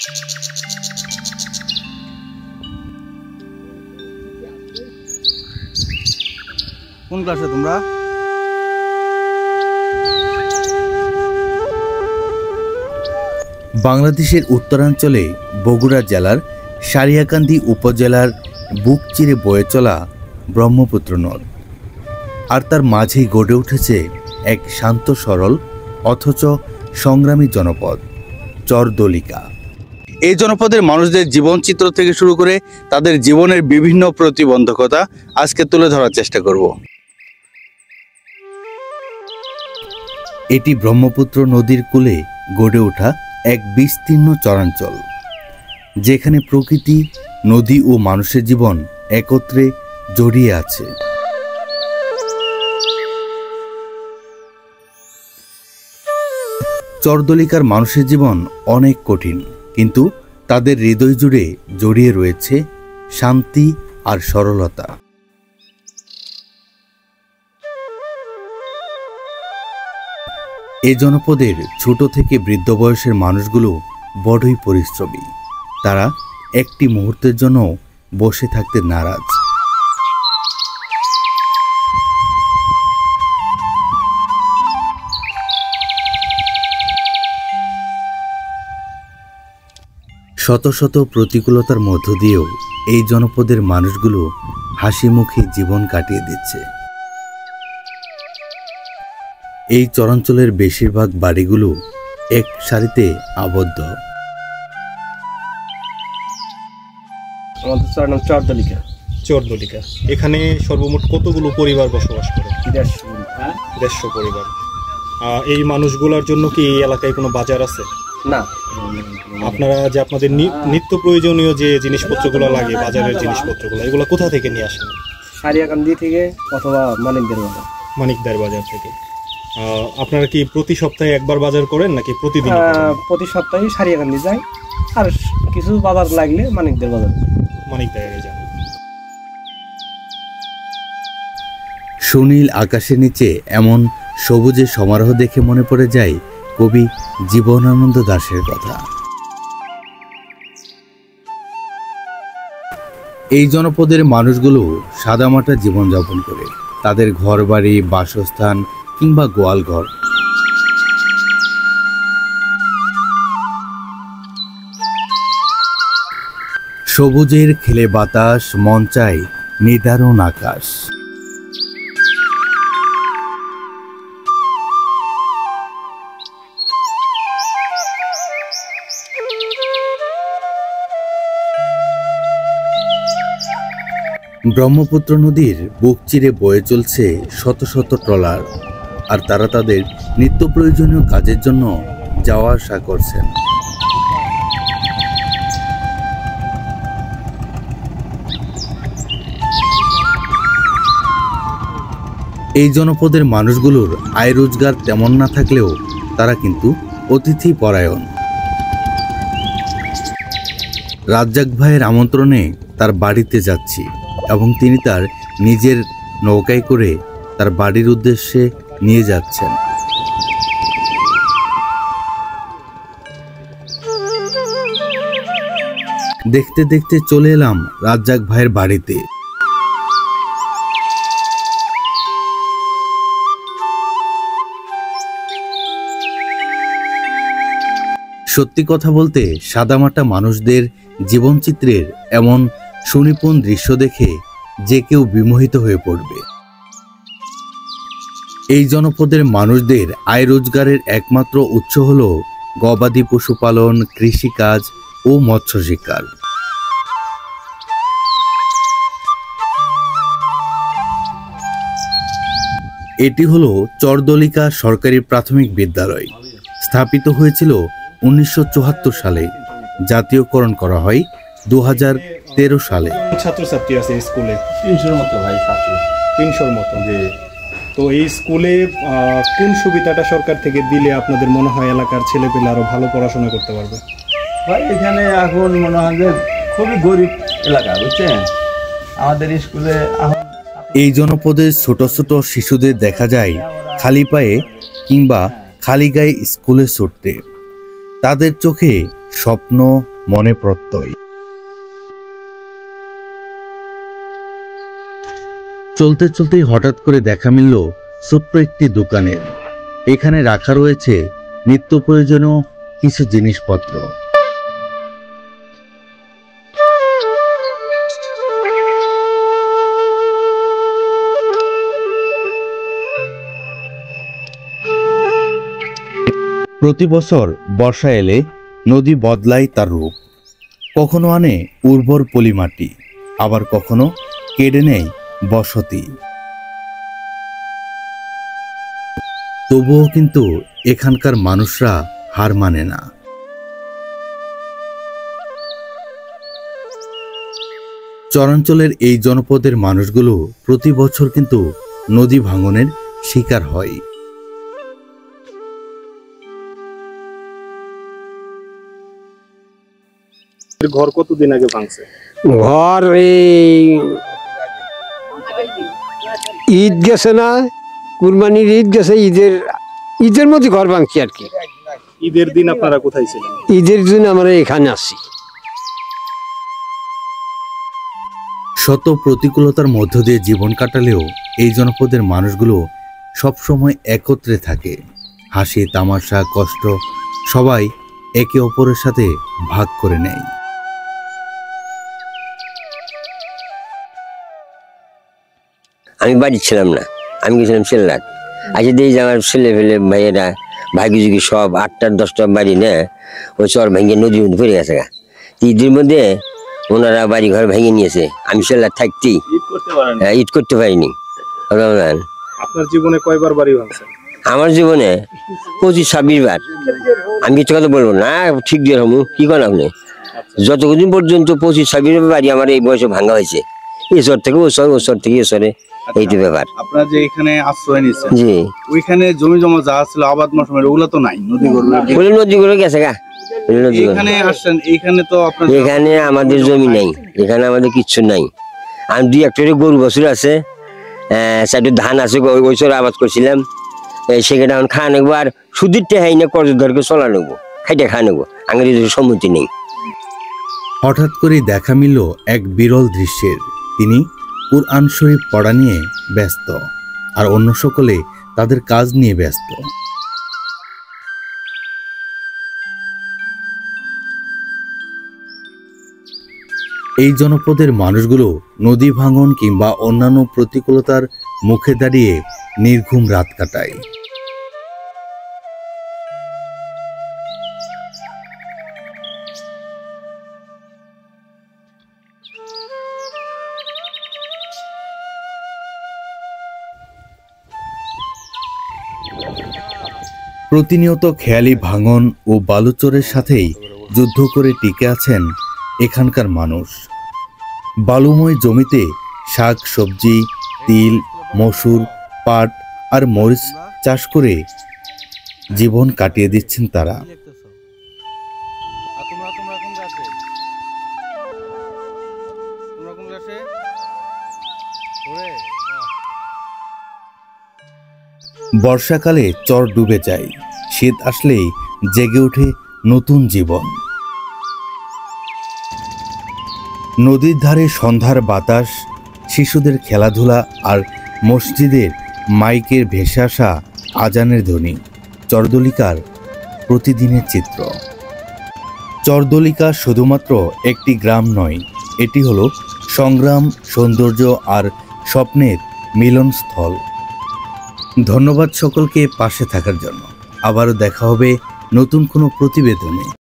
কোন ক্লাসে তোমরা? বাংলাদেশের উত্তরাঞ্চলে বগুড়া জেলার সারিয়াকান্দি উপজেলার বুক চিরে বয়ে চলা ব্রহ্মপুত্র নদ, আর তার মাঝেই গড়ে উঠেছে এক শান্ত সরল অথচ সংগ্রামী জনপদ চরদলিকা। এই জনপদের মানুষদের জীবনচিত্র থেকে শুরু করে তাদের জীবনের বিভিন্ন প্রতিবন্ধকতা আজকে তুলে ধরার চেষ্টা করব। এটি ব্রহ্মপুত্র নদীর কূলে গড়ে ওঠা এক বিস্তীর্ণ চরাঞ্চল, যেখানে প্রকৃতি, নদী ও মানুষের জীবন একত্রে জড়িয়ে আছে। চরদলিকার মানুষের জীবন অনেক কঠিন, কিন্তু তাদের হৃদয় জুড়ে জড়িয়ে রয়েছে শান্তি আর সরলতা। এ জনপদের ছোট থেকে বৃদ্ধ বয়সের মানুষগুলো বড়ই পরিশ্রমী। তারা একটি মুহূর্তের জন্য বসে থাকতে নারাজ। শত শত প্রতিকূলতার মধ্য দিয়েও এই জনপদের মানুষগুলো হাসি মুখে জীবন কাটিয়ে দিচ্ছে। এই চরাঞ্চলের বেশিরভাগ বাড়িগুলো এক সারিতে আবদ্ধ। আমাদের নাম চরদলিকা। চরদলিকা, এখানে সর্বমোট কতগুলো পরিবার বসবাস করে? 150 পরিবার। এই মানুষগুলোর জন্য কি এই এলাকায় কোনো বাজার আছে? না। আপনারা যে আপনাদের নিত্য প্রয়োজনীয় যে জিনিসপত্রগুলো লাগে, বাজারের জিনিসপত্রগুলো, এগুলো কোথা থেকে নিয়ে আসেন? সারিয়াকান্দি থেকে অথবা মানিকদের বাজার। মানিকদার বাজার থেকে। আপনারা কি প্রতি সপ্তাহে একবার বাজার করেন নাকি প্রতিদিন? প্রতি সপ্তাহে সারিয়াকান্দি যাই, আর কিছু বাজার লাগলে মানিকদের বাজার। মানিকদারে যান। সুনীল আকাশের নিচে এমন সবুজের সমারোহ দেখে মনে পড়ে যায় কবি জীবনানন্দ দাশের কথা। এই জনপদের মানুষগুলো সাদামাটা জীবনযাপন করে। তাদের ঘরবাড়ি, বাসস্থান কিংবা গোয়ালঘর সবুজের খেলে বাতাস, মন চায় নিদারুণ আকাশ। ব্রহ্মপুত্র নদীর বুক চিরে বয়ে চলছে শত শত ট্রলার, আর তারা তাদের নিত্য প্রয়োজনীয় কাজের জন্য যাওয়া আসা করছেন। এই জনপদের মানুষগুলোর আয় রোজগার তেমন না থাকলেও তারা কিন্তু অতিথি পরায়ণ। রাজ্জাক ভাইয়ের আমন্ত্রণে তার বাড়িতে যাচ্ছি এবং তিনি তার নিজের নৌকায় করে তার বাড়ির উদ্দেশ্যে নিয়ে যাচ্ছেন। দেখতে দেখতে চলে এলাম রাজ্জাক ভাইয়ের বাড়িতে। সত্যি কথা বলতে সাদামাটা মানুষদের জীবনচিত্রের এমন সুনিপুণ দৃশ্য দেখে যে কেউ বিমোহিত হয়ে পড়বে। এই জনপদের মানুষদের আয় রোজগারের একমাত্র উৎস হল গবাদি পশুপালন, কৃষিকাজ ও মৎস্য শিকার। এটি হল চরদলিকা সরকারি প্রাথমিক বিদ্যালয়। স্থাপিত হয়েছিল 1974 সালে, জাতীয়করণ করা হয় 2013 সালে। ছাত্রছাত্রী আছে স্কুলে 300-র মতো ভাই ছাত্র। 300-র মতো। তো এই স্কুলে কোন সুবিধাটা সরকার থেকে দিলে আপনাদের মনে হয় এলাকার ছেলেপেলে আরো ভালো পড়াশোনা করতে পারবে? ভাই এখানে এখন মনে হয় যে খুবই গরিব এলাকা, বুঝছেন? আমাদের স্কুলে এই জনপদের ছোট ছোট শিশুদের দেখা যায় খালি পায়ে কিংবা খালি গায়ে স্কুলে ছুটতে। তাদের চোখে স্বপ্ন, মনে প্রত্যয়। চলতে চলতেই হঠাৎ করে দেখা মিলল ছোট্ট একটি দোকানের। এখানে রাখা রয়েছে নিত্য প্রয়োজনীয় কিছু জিনিসপত্র। প্রতি বছর বর্ষা এলে নদী বদলায় তার রূপ। কখনো আনে উর্বর পলিমাটি, আবার কখনো কেড়ে নেয় বসতি। তবুও কিন্তু এখানকার মানুষরা হার মানে না। চরাঞ্চলের এই জনপদের মানুষগুলো প্রতি বছর কিন্তু নদী ভাঙনের শিকার হয়। ঘর কতদিন আগে ভাঙছে? ঘর এই ঈদ গেছে না, কুরবানির ঈদ গেছে, ঈদের মধ্যে ঘর ভাঙছি আর কি। ঈদের দিন আপনারা কোথায় ছিলেন? ঈদের দিন আমরা এখানে আছি। শত প্রতিকূলতার মধ্য দিয়ে জীবন কাটালেও এই জনপদের মানুষগুলো সবসময় একত্রে থাকে। হাসি, তামাশা, কষ্ট সবাই একে অপরের সাথে ভাগ করে নেয়। আমি বাড়ি ছিলাম না, আমি গেছিলাম সেল্লার। আজকে দিয়ে আমার ছেলে ফেলে ভাইয়েরা ভাগি যুগি সব 8টা 10টা বাড়ি না ওই চর ভেঙে নদীর মধ্যে পড়ে গেছে। ঈদের মধ্যে ওনারা বাড়ি ঘর ভেঙে নিয়েছে। আমি সেল্লার থাকতেই ঈদ করতে পারিনি। রমজান আপনার জীবনে কয়বার বাড়ি ভাঙছে? আমার জীবনে 25-26 বার। আমি কিছু কথা বলবো না, ঠিক দিয়ে হমু কি করেন আপনি। যতদিন পর্যন্ত 25-26 বাড়ি আমার এই বয়সে ভাঙা হয়েছে। এসর থেকে ওসর, ওসর থেকে এসরে, এই তো ব্যাপার। আপনারা যে এখানে আশ্রয় নিচ্ছেন, জি, ওইখানে জমি জমা যা ছিল আবাদ মৌসুমের ওগুলো তো নাই, নদীগুলো গেছে গা। এখানে আসছেন, এখানে তো আপনার এখানে আমাদের জমি নাই, এখানে আমাদের কিচ্ছু নাই। আমি 2 হেক্টরে গরু বছর আছে, সাইডে ধান আছে, ওই সরে আবাদ করছিলাম। সেখানে এখন খাওয়া নেবো, আর সুদীর টেহাই না কর্জ ধরকে চলা নেবো, খাইতে খাওয়া নেবো, আঙের সম্মতি নেই। হঠাৎ করে দেখা মিলল এক বিরল দৃশ্যের। তিনি কুরআন শরীফ পড়া নিয়ে ব্যস্ত, আর অন্য সকলে তাদের কাজ নিয়ে ব্যস্ত। এই জনপদের মানুষগুলো নদী ভাঙন কিংবা অন্যান্য প্রতিকূলতার মুখে দাঁড়িয়ে নির্ঘুম রাত কাটায়। প্রতিনিয়ত খেয়ালি ভাঙন ও বালুচরের সাথেই যুদ্ধ করে টিকে আছেন এখানকার মানুষ। বালুময় জমিতে শাক সবজি, তিল, মসুর, পাট আর মরিচ চাষ করে জীবন কাটিয়ে দিচ্ছেন তারা। বর্ষাকালে চর ডুবে যায়, শীত আসলেই জেগে ওঠে নতুন জীবন। নদীর ধারে সন্ধ্যার বাতাস, শিশুদের খেলাধুলা আর মসজিদের মাইকের ভেসে আসা আজানের ধ্বনি চরদলিকার প্রতিদিনের চিত্র। চরদলিকা শুধুমাত্র একটি গ্রাম নয়, এটি হলো সংগ্রাম, সৌন্দর্য আর স্বপ্নের মিলনস্থল। ধন্যবাদ সকলকে পাশে থাকার জন্য। আবারও দেখা হবে নতুন কোনো প্রতিবেদনে।